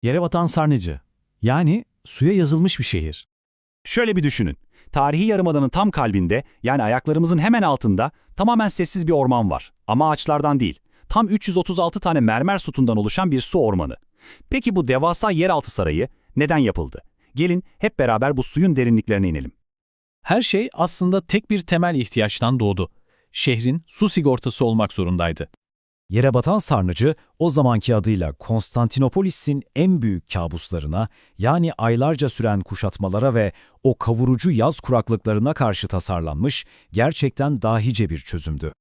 Yere batan sarnıcı. Yani suya yazılmış bir şehir. Şöyle bir düşünün. Tarihi Yarımada'nın tam kalbinde, yani ayaklarımızın hemen altında tamamen sessiz bir orman var. Ama ağaçlardan değil. Tam 336 tane mermer sütundan oluşan bir su ormanı. Peki bu devasa yeraltı sarayı neden yapıldı? Gelin hep beraber bu suyun derinliklerine inelim. Her şey aslında tek bir temel ihtiyaçtan doğdu. Şehrin su sigortası olmak zorundaydı. Yere batan sarnıcı, o zamanki adıyla Konstantinopolis'in en büyük kabuslarına, yani aylarca süren kuşatmalara ve o kavurucu yaz kuraklıklarına karşı tasarlanmış, gerçekten dahice bir çözümdü.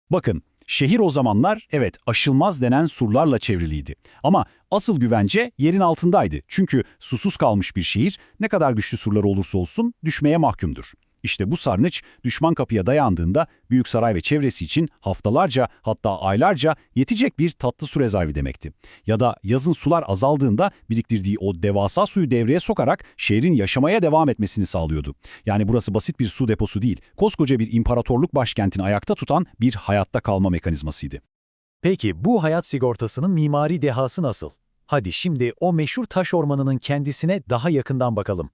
Bakın, şehir o zamanlar evet aşılmaz denen surlarla çevriliydi. Ama asıl güvence yerin altındaydı. Çünkü susuz kalmış bir şehir ne kadar güçlü surları olursa olsun düşmeye mahkumdur. İşte bu sarnıç düşman kapıya dayandığında büyük saray ve çevresi için haftalarca hatta aylarca yetecek bir tatlı su rezervi demekti. Ya da yazın sular azaldığında biriktirdiği o devasa suyu devreye sokarak şehrin yaşamaya devam etmesini sağlıyordu. Yani burası basit bir su deposu değil, koskoca bir imparatorluk başkentini ayakta tutan bir hayatta kalma mekanizmasıydı. Peki bu hayat sigortasının mimari dehası nasıl? Hadi şimdi o meşhur taş ormanının kendisine daha yakından bakalım.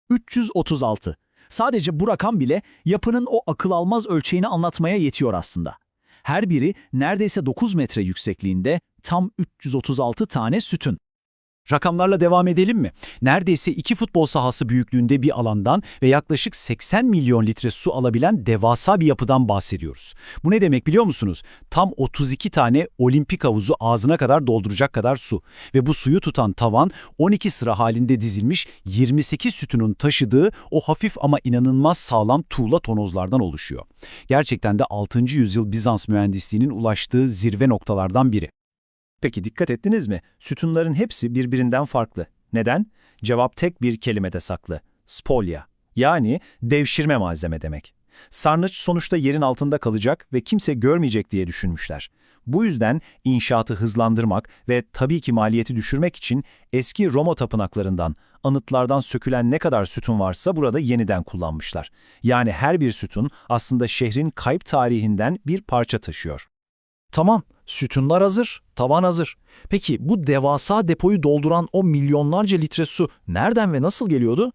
336. Sadece bu rakam bile yapının o akıl almaz ölçeğini anlatmaya yetiyor aslında. Her biri neredeyse 9 metre yüksekliğinde tam 336 tane sütun. Rakamlarla devam edelim mi? Neredeyse 2 futbol sahası büyüklüğünde bir alandan ve yaklaşık 80 milyon litre su alabilen devasa bir yapıdan bahsediyoruz. Bu ne demek biliyor musunuz? Tam 32 tane olimpik havuzu ağzına kadar dolduracak kadar su. Ve bu suyu tutan tavan 12 sıra halinde dizilmiş 28 sütunun taşıdığı o hafif ama inanılmaz sağlam tuğla tonozlardan oluşuyor. Gerçekten de 6. yüzyıl Bizans mühendisliğinin ulaştığı zirve noktalardan biri. Peki dikkat ettiniz mi? Sütunların hepsi birbirinden farklı. Neden? Cevap tek bir kelimede saklı. Spolya. Yani devşirme malzeme demek. Sarnıç sonuçta yerin altında kalacak ve kimse görmeyecek diye düşünmüşler. Bu yüzden inşaatı hızlandırmak ve tabii ki maliyeti düşürmek için eski Roma tapınaklarından, anıtlardan sökülen ne kadar sütun varsa burada yeniden kullanmışlar. Yani her bir sütun aslında şehrin kayıp tarihinden bir parça taşıyor. Tamam, sütunlar hazır, tavan hazır. Peki bu devasa depoyu dolduran o milyonlarca litre su nereden ve nasıl geliyordu?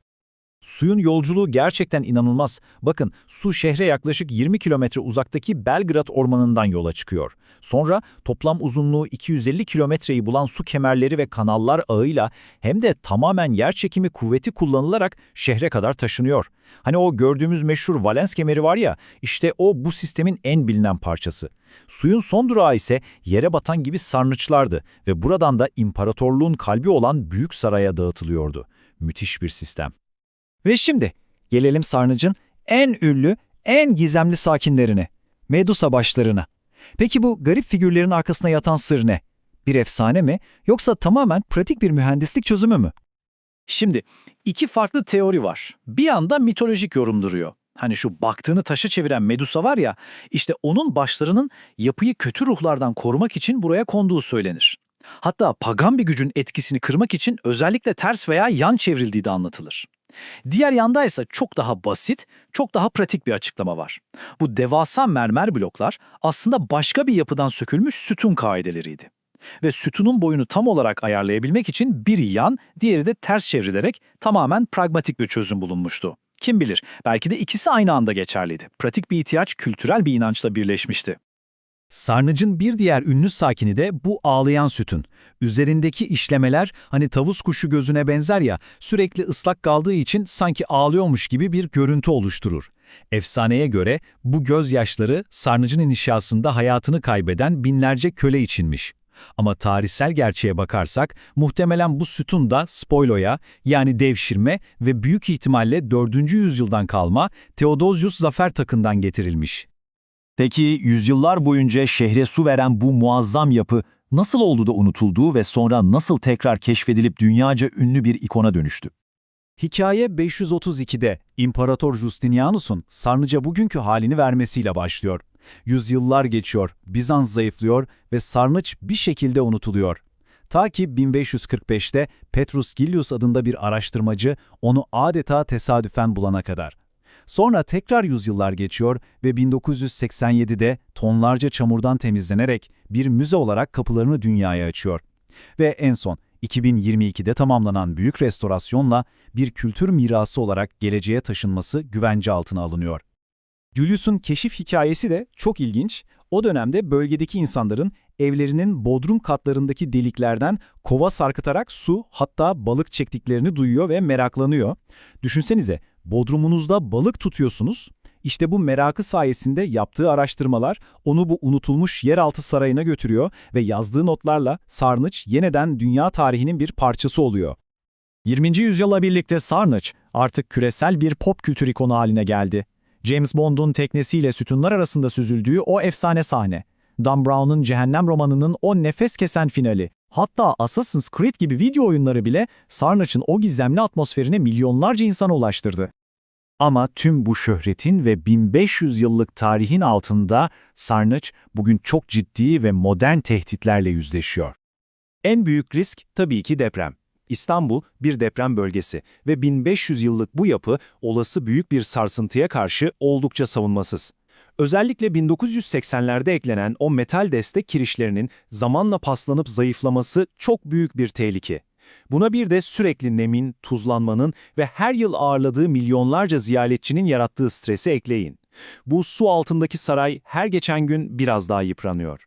Suyun yolculuğu gerçekten inanılmaz. Bakın, su şehre yaklaşık 20 kilometre uzaktaki Belgrad ormanından yola çıkıyor. Sonra toplam uzunluğu 250 kilometreyi bulan su kemerleri ve kanallar ağıyla hem de tamamen yerçekimi kuvveti kullanılarak şehre kadar taşınıyor. Hani o gördüğümüz meşhur Valens kemeri var ya, işte o bu sistemin en bilinen parçası. Suyun son durağı ise yere batan gibi sarnıçlardı ve buradan da imparatorluğun kalbi olan Büyük Saray'a dağıtılıyordu. Müthiş bir sistem. Ve şimdi gelelim sarnıcın en ünlü, en gizemli sakinlerine, Medusa başlarına. Peki bu garip figürlerin arkasında yatan sır ne? Bir efsane mi yoksa tamamen pratik bir mühendislik çözümü mü? Şimdi iki farklı teori var. Bir yanda mitolojik yorum duruyor. Hani şu baktığını taşı çeviren Medusa var ya, işte onun başlarının yapıyı kötü ruhlardan korumak için buraya konduğu söylenir. Hatta pagan bir gücün etkisini kırmak için özellikle ters veya yan çevrildiği de anlatılır. Diğer yanda ise çok daha basit, çok daha pratik bir açıklama var. Bu devasa mermer bloklar aslında başka bir yapıdan sökülmüş sütun kaideleriydi. Ve sütunun boyunu tam olarak ayarlayabilmek için biri yan, diğeri de ters çevrilerek tamamen pragmatik bir çözüm bulunmuştu. Kim bilir, belki de ikisi aynı anda geçerliydi. Pratik bir ihtiyaç kültürel bir inançla birleşmişti. Sarnıcın bir diğer ünlü sakini de bu ağlayan sütun. Üzerindeki işlemeler hani tavus kuşu gözüne benzer ya, sürekli ıslak kaldığı için sanki ağlıyormuş gibi bir görüntü oluşturur. Efsaneye göre bu gözyaşları sarnıcın inşasında hayatını kaybeden binlerce köle içinmiş. Ama tarihsel gerçeğe bakarsak muhtemelen bu sütun da spoiloya, yani devşirme ve büyük ihtimalle 4. yüzyıldan kalma Theodosius zafer takından getirilmiş. Peki yüzyıllar boyunca şehre su veren bu muazzam yapı nasıl oldu da unutuldu ve sonra nasıl tekrar keşfedilip dünyaca ünlü bir ikona dönüştü? Hikaye 532'de İmparator Justinianus'un Sarnıca bugünkü halini vermesiyle başlıyor. Yüzyıllar geçiyor, Bizans zayıflıyor ve Sarnıç bir şekilde unutuluyor. Ta ki 1545'te Petrus Gillius adında bir araştırmacı onu adeta tesadüfen bulana kadar. Sonra tekrar yüzyıllar geçiyor ve 1987'de tonlarca çamurdan temizlenerek bir müze olarak kapılarını dünyaya açıyor. Ve en son 2022'de tamamlanan büyük restorasyonla bir kültür mirası olarak geleceğe taşınması güvence altına alınıyor. Julius'un keşif hikayesi de çok ilginç. O dönemde bölgedeki insanların evlerinin bodrum katlarındaki deliklerden kova sarkıtarak su, hatta balık çektiklerini duyuyor ve meraklanıyor. Düşünsenize, bodrumunuzda balık tutuyorsunuz. İşte bu merakı sayesinde yaptığı araştırmalar onu bu unutulmuş yeraltı sarayına götürüyor ve yazdığı notlarla sarnıç yeniden dünya tarihinin bir parçası oluyor. 20. yüzyılla birlikte sarnıç artık küresel bir pop kültür ikonu haline geldi. James Bond'un teknesiyle sütunlar arasında süzüldüğü o efsane sahne, Dan Brown'un Cehennem romanının o nefes kesen finali, hatta Assassin's Creed gibi video oyunları bile sarnıçın o gizemli atmosferine milyonlarca insana ulaştırdı. Ama tüm bu şöhretin ve 1500 yıllık tarihin altında sarnıç bugün çok ciddi ve modern tehditlerle yüzleşiyor. En büyük risk tabii ki deprem. İstanbul bir deprem bölgesi ve 1500 yıllık bu yapı olası büyük bir sarsıntıya karşı oldukça savunmasız. Özellikle 1980'lerde eklenen o metal destek kirişlerinin zamanla paslanıp zayıflaması çok büyük bir tehlike. Buna bir de sürekli nemin, tuzlanmanın ve her yıl ağırladığı milyonlarca ziyaretçinin yarattığı stresi ekleyin. Bu su altındaki saray her geçen gün biraz daha yıpranıyor.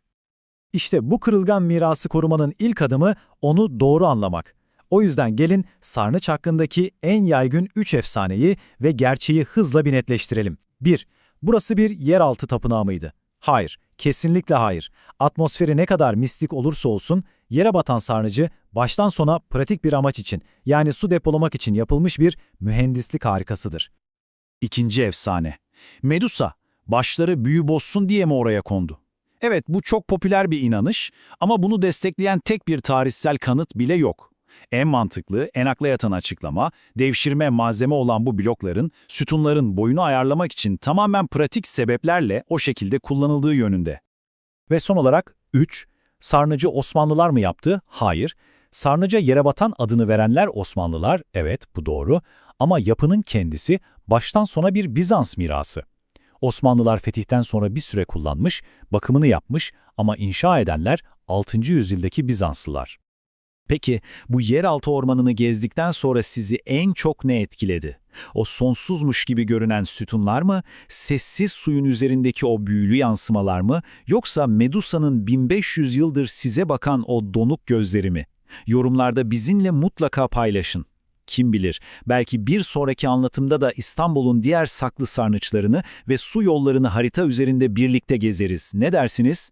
İşte bu kırılgan mirası korumanın ilk adımı onu doğru anlamak. O yüzden gelin sarnıç hakkındaki en yaygın 3 efsaneyi ve gerçeği hızla bir netleştirelim. 1. Burası bir yeraltı tapınağı mıydı? Hayır, kesinlikle hayır. Atmosferi ne kadar mistik olursa olsun, yere batan sarnıcı baştan sona pratik bir amaç için, yani su depolamak için yapılmış bir mühendislik harikasıdır. İkinci efsane. Medusa, başları büyü bozsun diye mi oraya kondu? Evet, bu çok popüler bir inanış ama bunu destekleyen tek bir tarihsel kanıt bile yok. En mantıklı, en akla yatan açıklama, devşirme malzeme olan bu blokların, sütunların boyunu ayarlamak için tamamen pratik sebeplerle o şekilde kullanıldığı yönünde. Ve son olarak 3. Sarnıcı Osmanlılar mı yaptı? Hayır. Sarnıca yere batan adını verenler Osmanlılar, evet bu doğru. Ama yapının kendisi baştan sona bir Bizans mirası. Osmanlılar fetihten sonra bir süre kullanmış, bakımını yapmış ama inşa edenler 6. yüzyıldaki Bizanslılar. Peki bu yeraltı ormanını gezdikten sonra sizi en çok ne etkiledi? O sonsuzmuş gibi görünen sütunlar mı, sessiz suyun üzerindeki o büyülü yansımalar mı, yoksa Medusa'nın 1500 yıldır size bakan o donuk gözleri mi? Yorumlarda bizimle mutlaka paylaşın. Kim bilir, belki bir sonraki anlatımda da İstanbul'un diğer saklı sarnıçlarını ve su yollarını harita üzerinde birlikte gezeriz. Ne dersiniz?